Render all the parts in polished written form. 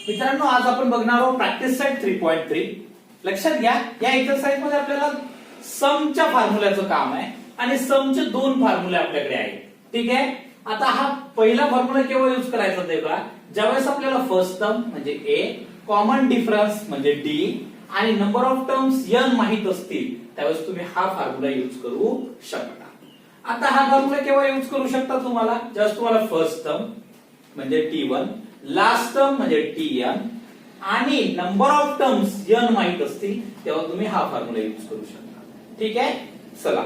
मित्रांनो, आज आपण बघणार आहोत प्रॅक्टिस सेट 3.3. लक्षात घ्या, या एक्सरसाइज मध्ये आपल्याला समच्या फॉर्म्युल्याचं काम आहे आणि समचे दोन फॉर्म्युले आपल्याकडे आहेत. ठीक आहे. आता हा पहिला फॉर्म्युला केव्हा यूज करायचा ते का, ज्यावेळेस आपल्याला फर्स्ट टर्म म्हणजे ए, कॉमन डिफरन्स म्हणजे डी आणि नंबर ऑफ टर्म्स n माहित असतील त्यावेळेस तुम्ही हा फॉर्म्युला यूज करू शकता. आता हा फॉर्म्युला केव्हा यूज करू शकता तुम्हाला, ज्यावेळेस तुम्हाला फर्स्ट टर्म म्हणजे t1, लास्ट टर्म म्हणजे tn आणि नंबर ऑफ टर्म्स n माहित असतील तेव्हा तुम्ही हा फॉर्म्युला यूज करू शकता. ठीक आहे. चला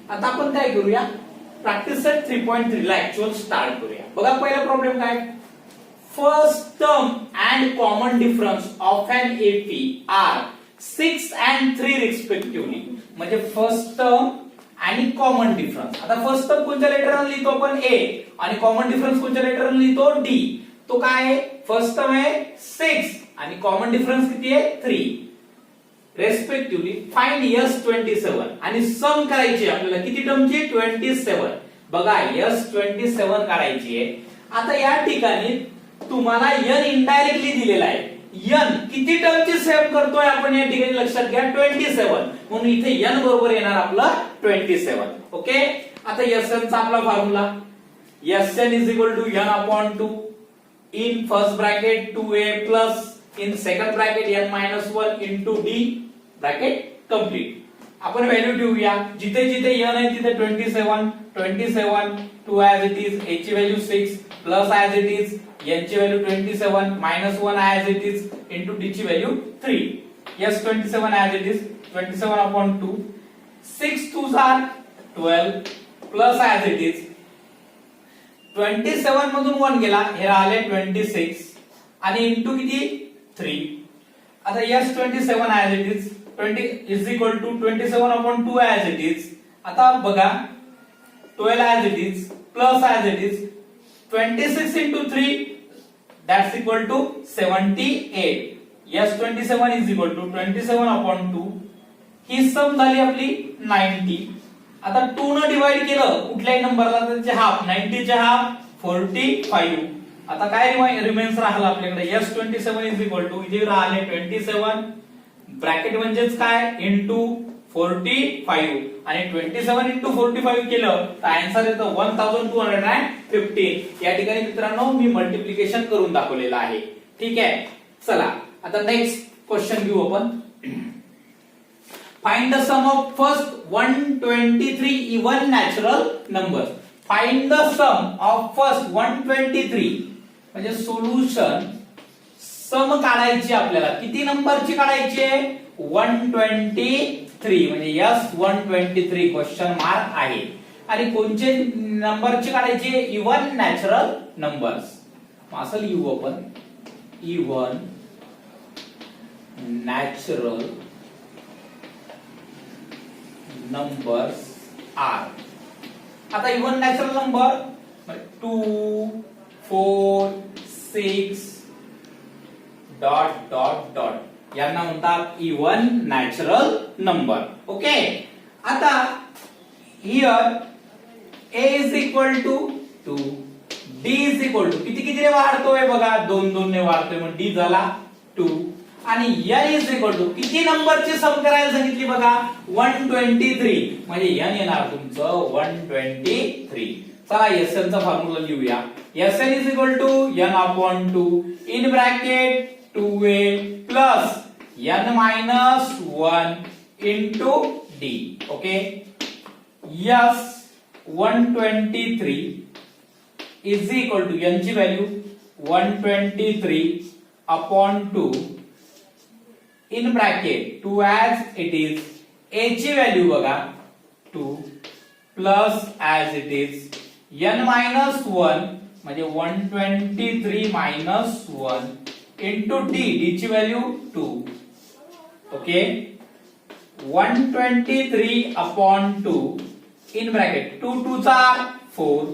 आता आपण काय करूया, प्रॅक्टिस सेट 3.3 ला ऍक्च्युअल स्टार्ट करूया. बघा पहिला प्रॉब्लेम काय, first term and common difference of an AP are 6 and 3 respectively. म्हणजे फर्स्ट टर्म आणि कॉमन डिफरन्स. आता फर्स्ट टर्म कोणत्या लेटरने लिहितो आपण ए आणि कॉमन डिफरन्स कोणत्या लेटरने लिहितो डी. तो काय आहे, फर्स्ट टर्म आहे 6 आणि कॉमन डिफरन्स किती आहे 3 रेस्पेक्टिव्हली. फाइंड S27 आणि सम करायची आपल्याला किती टर्मची 27. बघा S27 काढायची आहे. आता या ठिकाणी तुम्हाला n इनडायरेक्टली दिलेला आहे. n किती टर्मची सेम करतोय आपण या ठिकाणी लक्षात घ्या 27, म्हणून इथे n बरोबर येणार आपलं 27. ओके. आता Sn चा आपला formula Sn is equal to n upon 2 in first bracket 2a plus in second bracket n minus 1 into d bracket complete. आपण व्हॅल्यू ठेवूया, जिथे जिथे n आहे तिथे 27 2 as it is, a ची value 6 plus as it is, n ची value 27 minus 1 as it is into d ची value 3. yes 27 as it is 27 upon 2, 6 2s are 12 plus as it is 27 मधून 1 गेला, हे आले 26 आणि इंटू किती 3. आता yes 27 as it is 20 is equal to 27 upon 2 as it is. आता बघा 12 as it is plus as it is 26 into 3 that's equal to 78. yes 27 is equal to 27 upon 2. ही सम झाली आपली 90. आता 2 न डिवाइड केलं कुठल्याही नंबरला तर त्याचे हाफ, 90 चे हाफ 45. आता काय रिमेन्स राहिला आपल्याकडे yes 27 is equal to इथे राहिले 27 ब्रॅकेट म्हणजेच काय इंटू 45 आणि 27 इंटू 45 केलं तर आन्सर येतो 1215. या ठिकाणी मित्रांनो मी मल्टिप्लिकेशन करून दाखवलेलं आहे. ठीक आहे. चला आता नेक्स्ट क्वेश्चन घेऊ आपण. Find the sum of first 123 even natural numbers. Find the sum of first 123 म्हणजे सोल्युशन सम काढायची आपल्याला. किती नंबरची काढायची आहे 123 म्हणजे यस 123 क्वेश्चन मार्क आहे. आणि कोणते नंबरची काढायची इवन नॅचरल नंबर्स. असं लिहू आपण इवन नॅचरल नंबर्स आर. आता even natural number 2 4 6 dot dot dot यांना म्हणतात इवन नॅचरल नंबर. ओके. आता here a is equal to 2, d is equal to किती कितीने वाढतोय बघा 2 2 ने वाढतोय मग d झाला 2 आणि n is equal to किती नंबरची सम करायला सांगितली बघा 123 म्हणजे n येणार तुमचं 123. चला Sn चा फॉर्म्युला लिहूया. Sn is equal to n upon 2 in bracket 2a plus n minus 1 into d. okay. yes 123 is equal to n ची value 123 upon 2 in bracket 2 as it is, a ची value बघा 2 plus as it is n minus 1 म्हणजे 123 minus 1 into d, d ची value 2. Okay. 123 upon 2 in bracket 2 2s are 4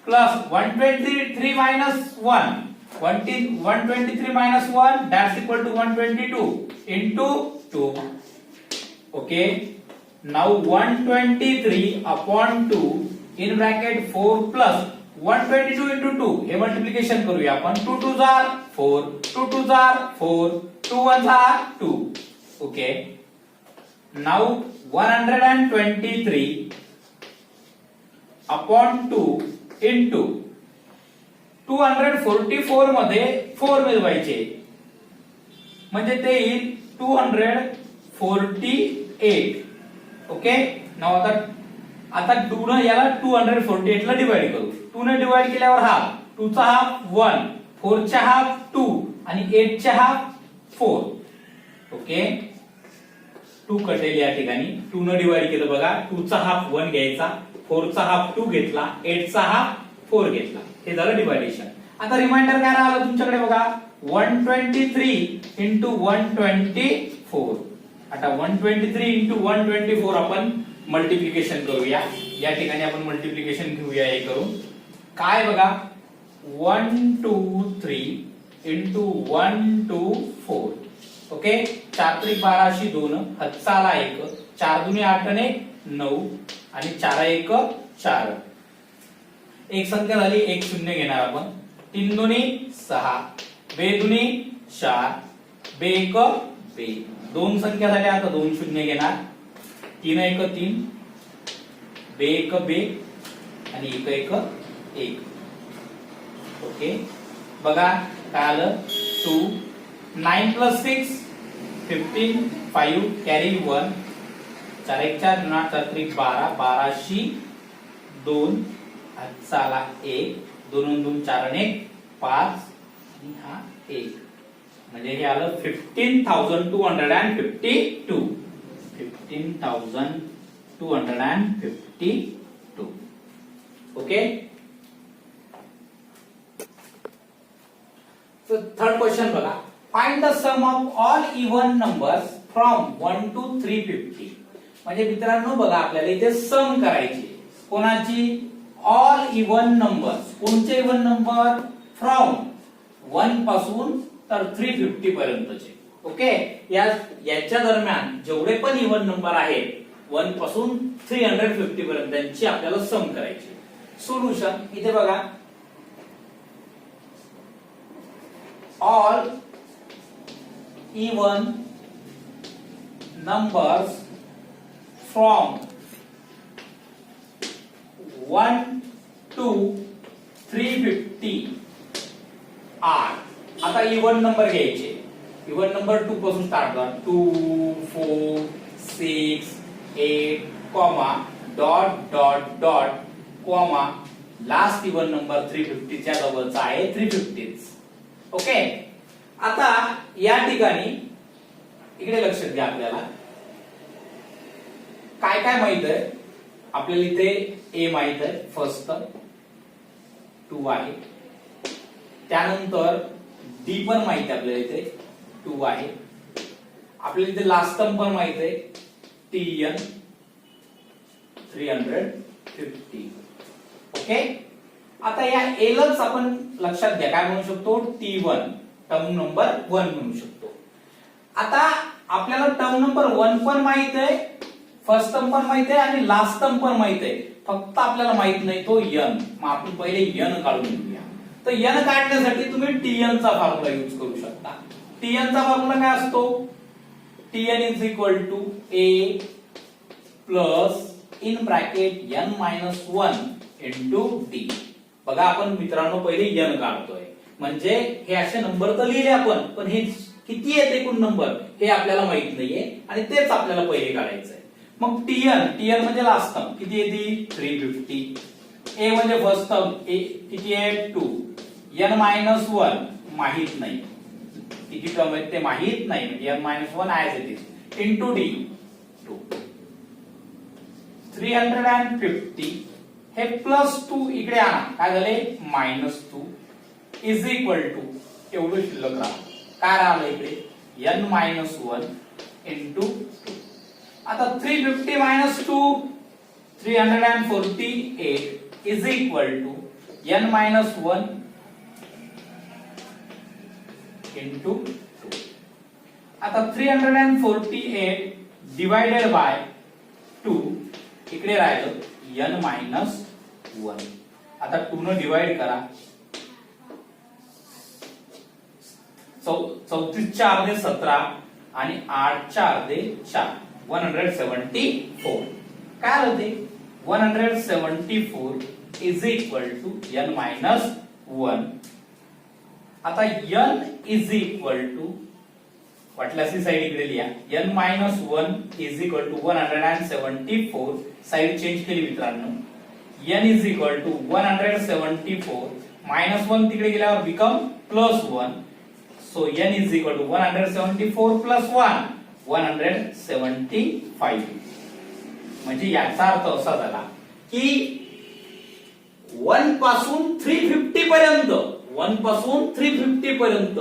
plus 123 minus 1 123 minus 1 that's equal to 122 into 2. okay. now 123 upon 2 in bracket 4 plus 122 into 2 हे multiplication करूया आपण. 2 2 जार 4, 2 2 जार 4, 2 1 जार 2. Okay. Now 123 upon 2 into 244 मध्ये 4 मिळवायचे म्हणजे ते येईल 248. ओके. नाउ आता 2 न याला 248 ला डिवाइड करू. 2 ने डिवाइड केल्यावर हाफ, 2 चा हाफ 1, 4 चा हाफ 2 आणि 8 चा हाफ 4. ओके. 2 कटेल या ठिकाणी. 2 न डिवाइड केलं बघा. 2 चा हाफ 1 घ्यायचा, 4 चा हाफ 2 घेतला, 8 चा हाफ 4 घेतला. हे झालं डिवायडेशन. आता रिमाइंडर काय राहिलं तुमच्याकडे बघा. 123 into 124. आता 123 into 124 आपण मल्टिप्लिकेशन करूया. या ठिकाणी आपण मल्टिप्लिकेशन घेऊया हे करून. काय बघा 123 into 124. ओके. 4 त्रिक 12 अशी 2, हत्साला 1, 4 दुनी 8 आणि 9 आणि 4 1 4. एक संख्या झाली, एक शून्य घेणार आपण. 3 दुनी 6, 2 दुनी 4, 2 1 2. दोन संख्या झाल्या, आता 2 शून्य घेणार. 3 1 3, 2 1 2 आणि 1 1 1. ओके. बघा काय आलं 2. 9 plus 6 15, 5 कॅरी 1, 4 1 4 9 4 3 12, 12 शी 2 हत्साला 1, 2 2 4 आणि 1 5 आणि हा 1 म्हणजे हे आलं 15,252. 15,252. ओके. So third question बघा. Find the sum of all even numbers from 1 to 350. म्हणजे मित्रांनो बघा आपल्याला इथे सम करायची. कोणाची? All even numbers. कोणते इवन नंबर? फ्रॉम 1 पासून तर 350 पर्यंतचे. ओके. याच्या दरम्यान जेवढे पण इवन नंबर आहेत 1 पासून 350 पर्यंत त्यांची आपल्याला सम करायची. सोल्युशन इथे बघा. All even numbers from 1 to 350 are. आता इवन नंबर घ्यायचे. इवन नंबर 2 पासून स्टार्ट करा. 2 4 6 8 comma dot dot dot comma last even number 350 च्या जवळचा आहे 350. ओके. आता या ठिकाणी इकडे लक्ष द्या. आपल्याला काय काय माहित आहे? आपल्याला इथे ए माहित आहे. फर्स्ट 2 आहे. त्यानंतर डी पण माहित आहे आपल्याला इथे 2 आहे. आपल्याला इथे लास्ट टर्म पण माहित आहे TN 350. ओके. आता या एलच आपण लक्षात घ्या. काय म्हणू शकतो? T1 टर्म नंबर 1 म्हणू शकतो. आता आपल्याला टर्म नंबर 1 पण माहित आहे, फर्स्ट टर्म पण माहित आहे आणि लास्ट टर्म पण माहित आहे. फक्त आपल्याला माहित नाही तो n. मग आपण पहिले n काढून घेऊया. तर n काढण्यासाठी तुम्ही TN चा फॉर्म्युला यूज करू शकता. TN चा फॉर्म्युला काय असतो? TN is equal to A plus in bracket n minus 1 into D. बघा आपण मित्रांनो पहिले n काढतोय म्हणजे हे असे नंबर तर लिहिले आपण, पण हे किती आहेत एकूण नंबर हे आपल्याला माहित नाहीये आणि तेच आपल्याला पहिले काढायचंय. मग TN म्हणजे लास्ट टर्म किती येते? 350. A म्हणजे फर्स्ट टर्म किती आहे? 2. n मायनस 1 माहित नाही. किती टर्म आहेत ते माहित नाही म्हणजे n minus 1 as it is into D 2. 350 हे प्लस 2 इकडे आणा. काय झाले? मायनस 2 इज इक्वल टू एवढं शिल्लक राहा. काय राहिलं इकडे? n minus 1 into 2. आता 350 minus 2 348 is equal to n minus 1 into 2. आता 348 डिवायडेड बाय 2 इकडे राहिलं n मायनस 1. आता 2 न डिवाइड करा, 34 च्या अर्धे 17 आणि 8 च्या अर्धे 4, 174. काय आलं ते 174 is equal to n minus 1. आता n इज इक्वल टू वाटल्यास ही साइड इकडे लिहा, n minus 1 is equal to 174. Side change केली मित्रांनो, n is equal to 174 minus 1 तिकडे गेल्यावर become plus 1. So n is equal to 174 plus 1 175. म्हणजे याचा अर्थ असा झाला की 1 पासून 350 पर्यंत, 1 पासून 350 पर्यंत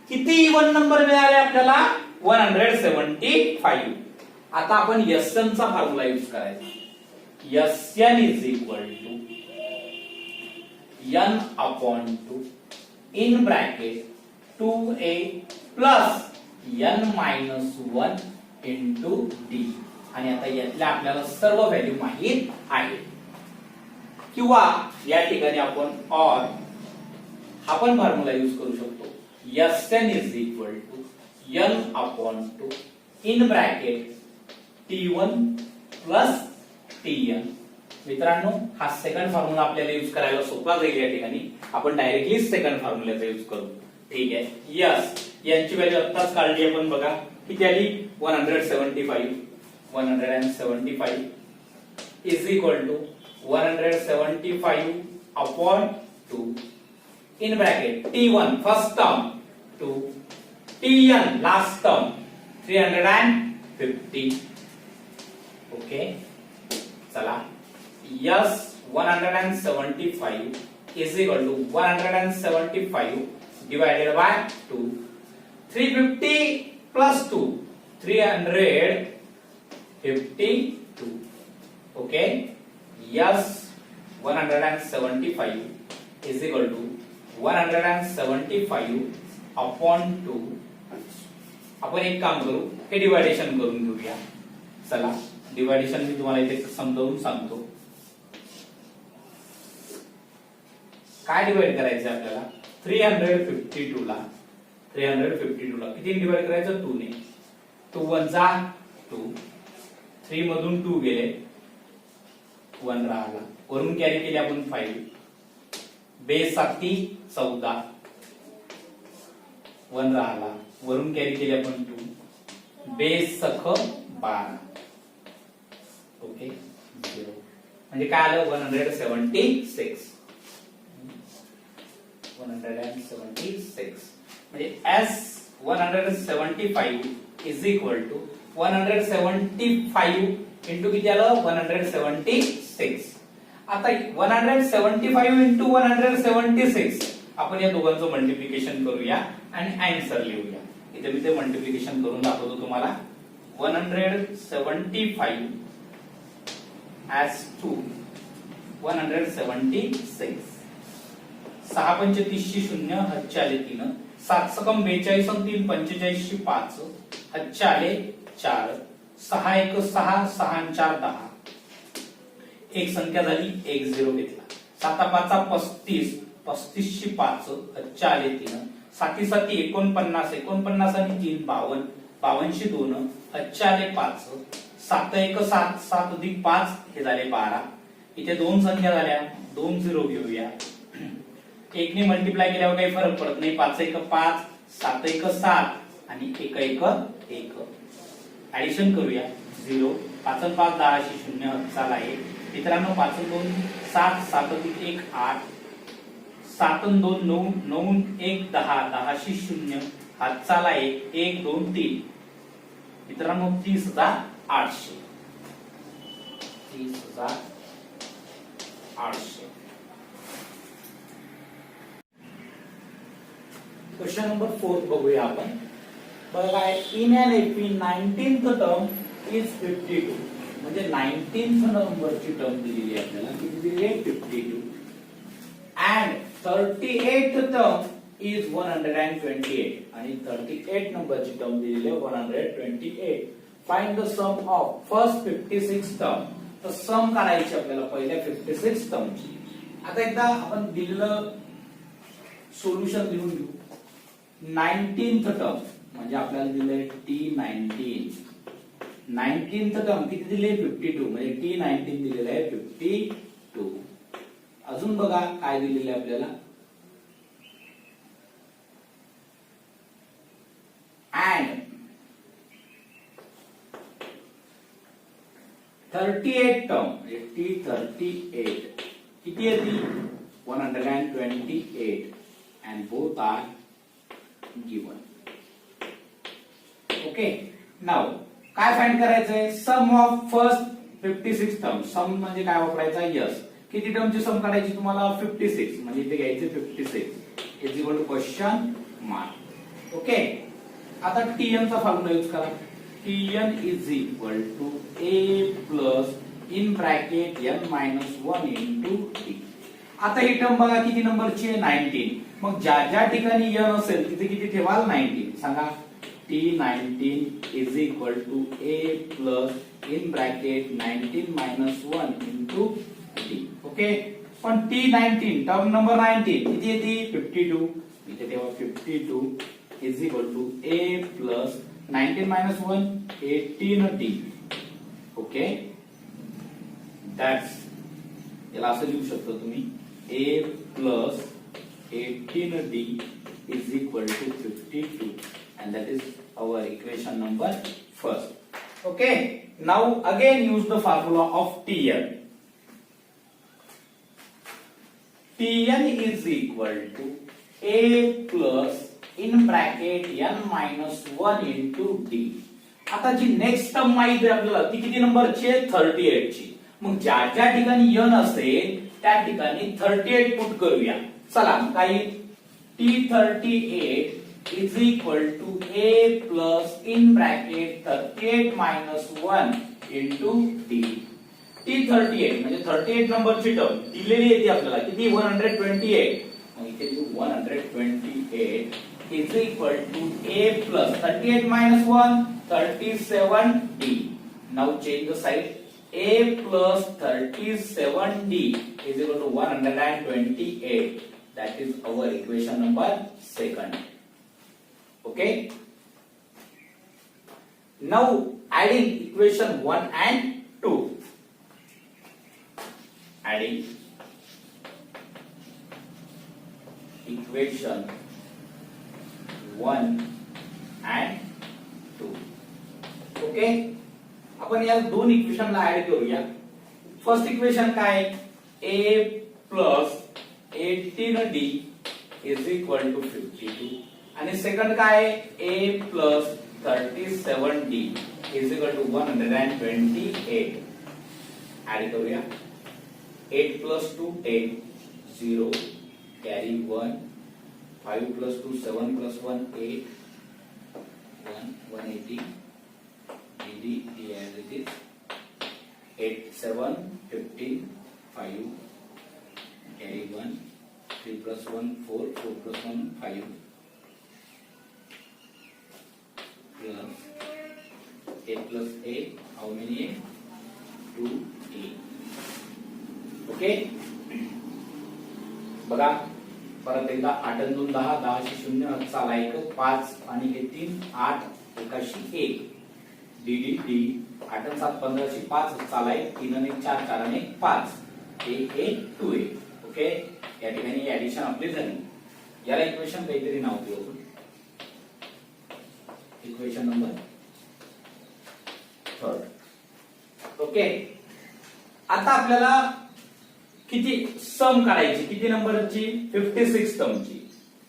किती इवन नंबर मिळाले आपल्याला 175. आता आपण Sn चा फॉर्म्युला यूज करायचा. Sn is equal to n upon 2 in bracket 2a plus n minus 1 into d. आणि आता यातल्या आपल्याला सर्व व्हॅल्यू माहित आहे, किंवा या ठिकाणी आपण और हा पण फॉर्म्युला यूज करू शकतो. Sn is equal to n upon 2 in bracket t1 plus tn. मित्रांनो हा सेकंड फॉर्म्युला आपल्याला यूज करायला सोपा जाईल. या ठिकाणी आपण डायरेक्टली सेकंड फॉर्म्युल्याचा यूज करू. ठीक आहे. यस, यांची व्हॅल्यू आत्ताच काढली आपण, बघा किती आली 175. 175 is equal to 175 upon 2 in bracket t1 first term to tn last term 350. Okay, चला yes 175 is equal to 175 divided by 2. 350 plus 2 352. Okay, yes 175 is equal to 175 upon 2. आपण एक काम करू, हे डिवायडेशन करून घेऊया. चला डिवायडेशन मी तुम्हाला इथे समजावून सांगतो. काय डिवाइड करायचं आपल्याला 352 ला, 352 ला किती डिवाइड करायचं 2 ने. 2 1 जा 2, 3 मधून 2 गेले 1 राहिला, वरून कॅरी केले आपण 5, बेस 7 14 1 राहिला, वरून कॅरी केले आपण 2, बेस सख 12. ओके 0. म्हणजे काय आलं 176. 176 म्हणजे S 175 is equal to 175 into किती आलं 176. आता 175 इंटू 176 आपण या दोघांचं मल्टिप्लिकेशन करूया आणि आन्सर लिहूया. इथे मी ते मल्टिप्लिकेशन करून दाखवतो तुम्हाला. 175 as to 176. 6 पंच 30 0, हच्चे आले 3, 7 सकम 42 आणि 3 45 5, हच्चे आले 4, 6 1 6, 6 आणि 4 10. एक संख्या झाली, एक 0 घेतला. 7 5 35, 35 5, हच्चे आले 3, 7 7 49, 49 आणि 3 52, 52 2, हच्चे आले 5, 7 1 7, 7 अधिक 5 हे झाले 12. इथे दोन संख्या झाल्या, 2 0 घेऊया. एक ने मल्टिप्लाय केल्यावर काही फरक पडत नाही. 5 1 5, 7 1 7 आणि 1 1 1. ऍडिशन करूया 0, 5 5 10 0 हच्चाला 1. मित्रांनो 5 2 7, 7 अधिक 1 8, 7 2 9, 9 1 10, 10 0 हच्चाला 1, 1 2 3. मित्रांनो 30,800. 30,800. क्वेश्चन नंबर 4 बघूया आपण. बघा in an AP 19th term is 52. म्हणजे 19th नंबरची टर्म दिलेली आहे आपल्याला, किती दिलेली आहे 52. And 38th term is 128. आणि 38 नंबरची टर्म दिलेली आहे 128. Find the sum of first 56 term. तर सम काढायची आपल्याला पहिल्या 56 टर्मची. आता एकदा आपण दिलेलं सोल्युशन लिहून घेऊ. 19th टर्म म्हणजे आपल्याला दिलंय T19. 19th टर्म किती दिले 52 म्हणजे T19 दिलेलं आहे 52. अजून बघा काय दिलेलं आहे आपल्याला and 38 टर्म म्हणजे T38 किती आहे ती 128 and both are given. Okay now काय फाइंड करायचंय सम ऑफ फर्स्ट 56 टर्म. सम म्हणजे काय वापरायचा यस. किती टर्मची सम काढायची तुम्हाला 56 म्हणजे इथे घ्यायचे 56 is equal to question mark. Okay आता tn चा फॉर्म्युला यूज करा. tn is equal to a plus in bracket n minus 1 into t. आता ही टर्म बघा किती नंबरची आहे 19. मग ज्या ज्या ठिकाणी n असेल तिथे किती ठेवाल 19. सांगा T19 is equal to a plus in bracket 19 minus 1 into t. Okay पण T19 टर्म नंबर 19 किती येते 52. इथे ठेवा 52 is equal to a plus 19 minus 1 18t. Okay that's याला असं लिहू शकतो तुम्ही a plus 18d is equal to 52 and that is our equation number first. Okay, now again use the formula of Tn. Tn is equal to a plus in bracket n minus 1 into d. आता जी next term माहिती आहे आपल्याला ती किती नंबरची आहे 38 ची. मग ज्या ज्या ठिकाणी n असेल त्या ठिकाणी 38 पुट करूया. चला काही T38 is equal to a plus in bracket 38 minus 1 into d. T38 म्हणजे 38 नंबरची टर्म दिलेली आहे ती आपल्याला किती 128. मग इथे लिहू 128 is equal to a plus 38 minus 1 37d. Now change the side. A plus 37d is equal to 128. That is our equation number second. Okay. Now adding equation 1 and 2. Adding equation 1 and 2. Okay. आपण या दोन इक्वेशनला add करूया. First equation काय a plus 18d is equal to 52 आणि second काय a plus 37d is equal to 128. Add करूया 8 plus 2 10 0 carry 1 5 plus 2 7 plus 1 8 180 d as it is 8 7 15 5 carry 1 3 plus 1 4 4 plus 1 5 plus 8 plus 8 how many 2 8. Okay बघा परत एकदा 8 2 10 10 0 चाला 1 5 आणि हे 3 8 1 1 डी 8 7 15 5 चालाय 3 आणि 4 4 आणि 5 a 2a. ओके या ठिकाणी ऍडिशन आपली झाली. याला इक्वेशन काहीतरी नाव देऊ. Equation number 3. ओके आता आपल्याला किती सम काढायची किती नंबरची 56 टर्मची.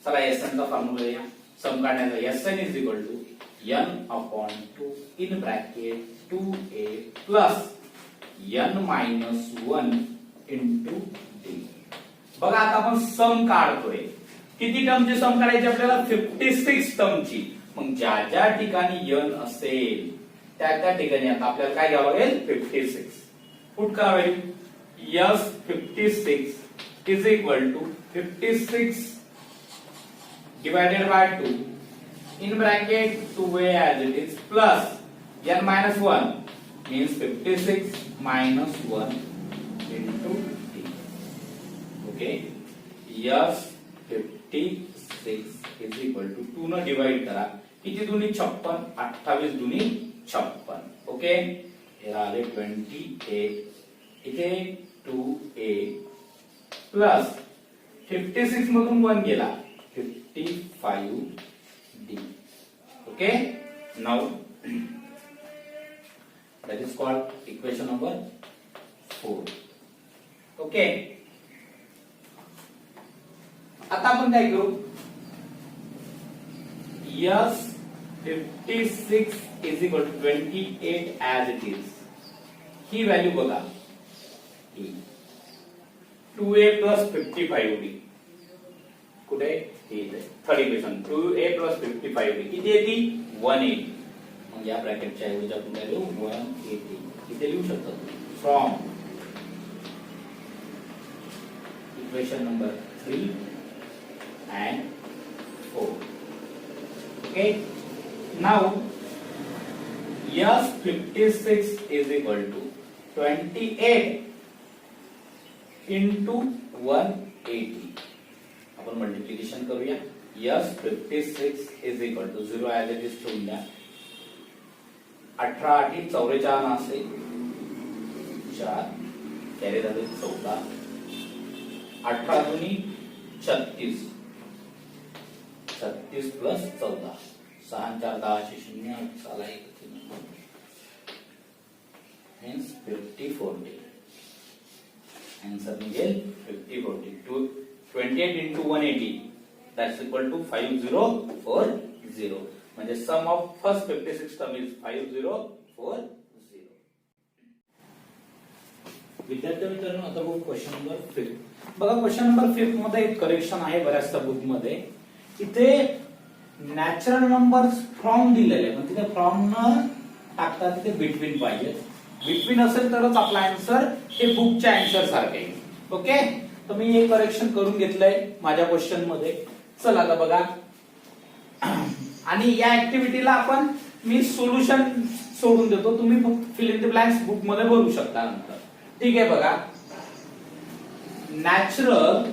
चला एसएन चा फॉर्म्युला या सम काढण्याचा. S N is equal to n upon 2 in bracket 2a plus n minus 1 into d. बघा आता आपण सम काढतोय. किती टर्मची सम काढायची आपल्याला 56 टर्मची. मग ज्या ज्या ठिकाणी n असेल त्या त्या ठिकाणी आता आपल्याला काय घ्यावं लागेल 56 पुट करावे. yes 56 is equal to 56 divided by 2 in bracket 2a as it is plus n minus 1 means 56 minus 1 into d. Okay, yes 56 is equal to 2 न डिवाइड करा, किती दुनी 56, 28 दुनी 56. ओके, हे आले 28, इथे 2a प्लस 56 मधून 1 गेला 55d. Okay, now that is called equation number 4. Okay, आता आपण काय करू, yes 56 is equal to 28 as it is, ही व्हॅल्यू बघा, 2a प्लस 55d कुठे, third equation, 2a plus 55d किती येते, 180. मग या ब्रॅकेटच्या ऐवजी आपण काय लिहू, 180 इथे लिहू शकतो. From equation number 3 and 4. Okay, now yes 56 is equal to 28 into 180. आपण मल्टिप्लिकेशन करूया. yes 56 is equal to 0 as it is ठेवून द्या. 18 8 44 असेल, 4 कॅरी झाले 14, 18 दुनी 36, 36 प्लस 14, 6 4 10 0 साला 1 hence 5040. आंसर निघेल 5040. 28 into 180 that's equal to 5040. म्हणजे सम ऑफ फर्स्ट 56 टर्म इज 5040. विद्यार्थी मित्रांनो, आता बघू क्वेश्चन नंबर 5. बघा, क्वेश्चन नंबर 5 मध्ये एक करेक्शन आहे बऱ्याचशा बुक मध्ये. इथे नॅचरल नंबर्स फ्रॉम दिलेले, पण तिथे फ्रॉम न टाकता तिथे बिटवीन पाहिजे. बिटवीन असेल तरच आपला आन्सर हे बुकच्या आन्सर सारखे आहे. ओके, तर मी हे करेक्शन करून घेतलंय माझ्या क्वेश्चन मध्ये. चला आता बघा, आणि या ऍक्टिव्हिटीला आपण मी सोल्युशन सोडून देतो, तुम्ही fill in the blanks book मध्ये भरू शकता नंतर. ठीक आहे, बघा, natural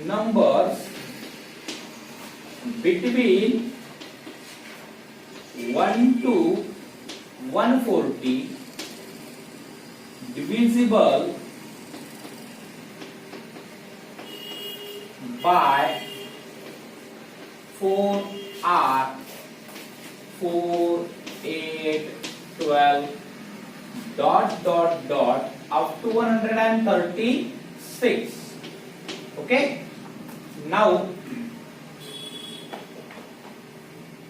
numbers between 1 to 140 divisible by 4 are 4, 8, 12 up to 136. Okay, now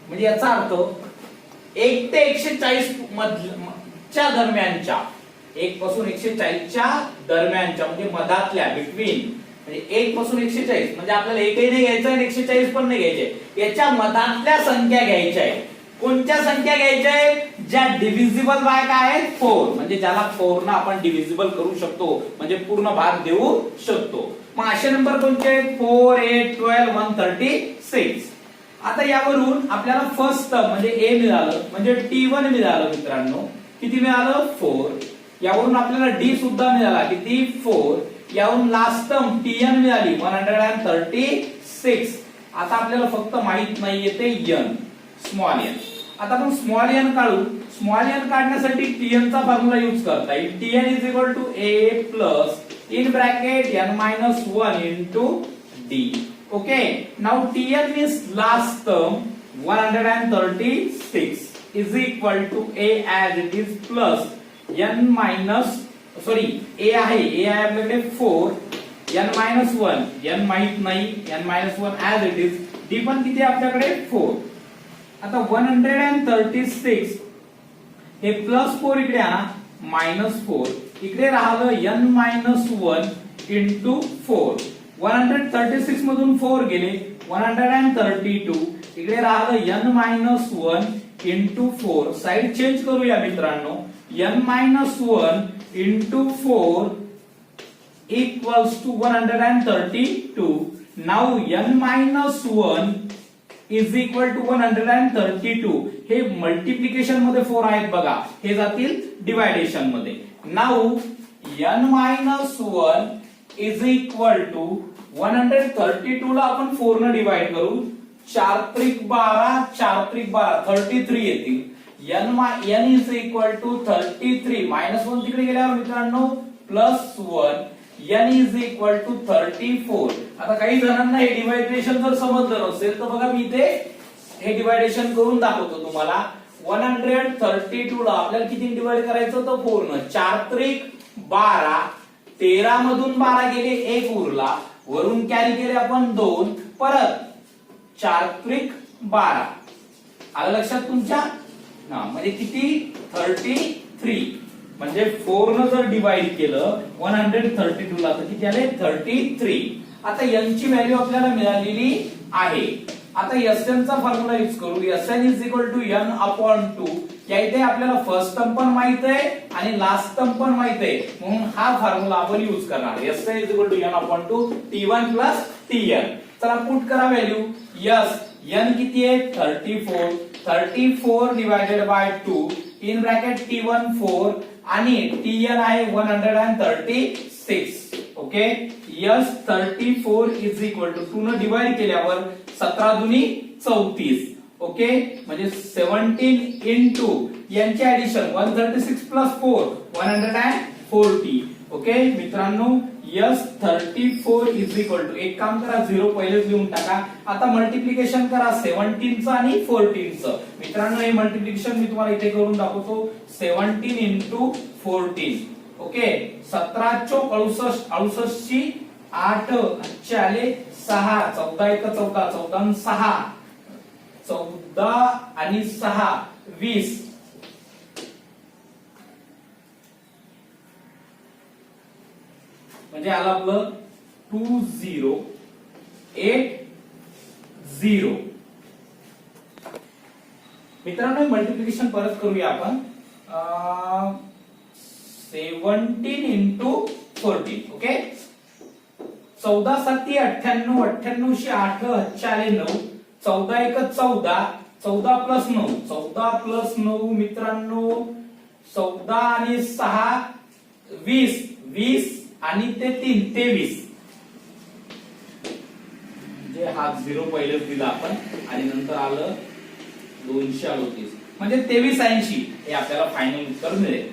म्हणजे याचा अर्थ 1 ते 140 च्या दरम्यानच्या, 1 पासून 140 च्या दरम्यानच्या म्हणजे मधातल्या, बिटवीन, म्हणजे 1 पासून 140 म्हणजे आपल्याला एकही नाही घ्यायचं आणि 140 पण नाही घ्यायचे, याच्या मधातल्या संख्या घ्यायच्या आहेत. कोणत्या संख्या घ्यायच्या आहेत, ज्या डिव्हिजिबल बाय काय आहेत, 4, म्हणजे ज्याला 4 न आपण डिव्हिजिबल करू शकतो, म्हणजे पूर्ण भाग देऊ शकतो. मग असे नंबर कोणते आहेत, 4, 8, 12, 136. आता यावरून आपल्याला फर्स्ट टर्म म्हणजे a मिळालं, म्हणजे t1 मिळालं मित्रांनो. किती मिळालं, 4. यावरून आपल्याला d सुद्धा मिळाला, किती, 4. यावरून लास्ट टर्म tn मिळाली 136. आता आपल्याला फक्त माहित नाहीये ते n, स्मॉल n. आता आपण स्मॉल n काढू. स्मॉल n काढण्यासाठी tn चा फॉर्म्युला यूज करता येईल. tn is equal to a plus in bracket n minus 1 into d. Okay, now tn means last term 136 is equal to a as it is plus n minus, sorry, a आहे आपल्याकडे 4, n minus 1, n माहित नाही, n minus 1 as it is, d पण किती आपल्याकडे 4. आता 136 हे plus 4 इकडे आणा, मायनस 4 इकडे राहिलं n minus 1 into 4. 136 मधून 4 गेले, 132 इकडे राहिलं n minus 1 into 4. Side change करूया मित्रांनो. n minus 1 into 4 equals to 132. Now n minus 1 is equal to 132. हे मल्टिप्लिकेशन मध्ये 4 आहेत बघा, हे जातील डिवायडेशन मध्ये. Now n minus 1 is equal to 132 ला आपण 4 न डिवाइड करू, 4 त्रिक 12, 4 त्रिक 12 33 येतील. n is equal to 33 minus 1 तिकडे गेल्यावर मित्रांनो plus 1 n is equal to 34. आता काही जणांना हे डिवायडेशन जर समजलं नसेल तर बघा मी इथे हे डिवायडेशन करून दाखवतो तुम्हाला. 132 ला आपल्याला किती डिवाइड करायचं तर 4 न, 4 त्रिक 12, 13 मधून 12 गेले 1 उरला, वरून कॅरी केले आपण 2, परत 4 त्रिक 12. आलं लक्षात तुमच्या? म्हणजे किती 33. म्हणजे 4 न जर डिवाइड केलं 132 ला तर किती आले 33. आता n ची व्हॅल्यू आपल्याला मिळालेली आहे. आता Sn चा फॉर्म्युला यूज करू. Sn is equal to n upon 2. या इथे आपल्याला फर्स्ट टर्म पण माहित आहे आणि लास्ट टर्म पण माहित आहे, म्हणून हा फॉर्म्युला आपण यूज करणार. Sn is equal to n upon 2 t1 plus tn. चला पुट करा व्हॅल्यू. n किती आहे 34. 34 divided by 2 in bracket t1 4 आणि tn आहे 136. Okay. S34 is equal to 2 न डिवाइड केल्यावर 17 दुनी 34. ओके. म्हणजे 17 इंटू यांचे ऍडिशन 136 प्लस 4 140. ओके मित्रांनो S34 इज इक्वल टू, एक काम करा 0 पहिलेच लिहून टाका. आता मल्टिप्लिकेशन करा 17 चं आणि 14 चं. मित्रांनो हे मल्टिप्लिकेशन मी तुम्हाला इथे करून दाखवतो. 17 इंटू 14. ओके. 17 चोक 68, 68 ची 8 अच्छे आले 6, 14 एक 14, 14 6, 14 आणि 6 20. म्हणजे आला आपलं 2080. मित्रांनो मल्टिप्लिकेशन परत करूया आपण. 17 इंटू 14. ओके. 14 7 98, 98 शी 8 अच्छे आले 9, 14 एक 14, 14 प्लस 9, 14 प्लस 9 मित्रांनो 14 आणि 6 20, 20 आणि ते 3 23. म्हणजे हा 0 पहिलेच दिला आपण आणि नंतर आलं 238 म्हणजे 2380. हे आपल्याला फायनल उत्तर मिळेल.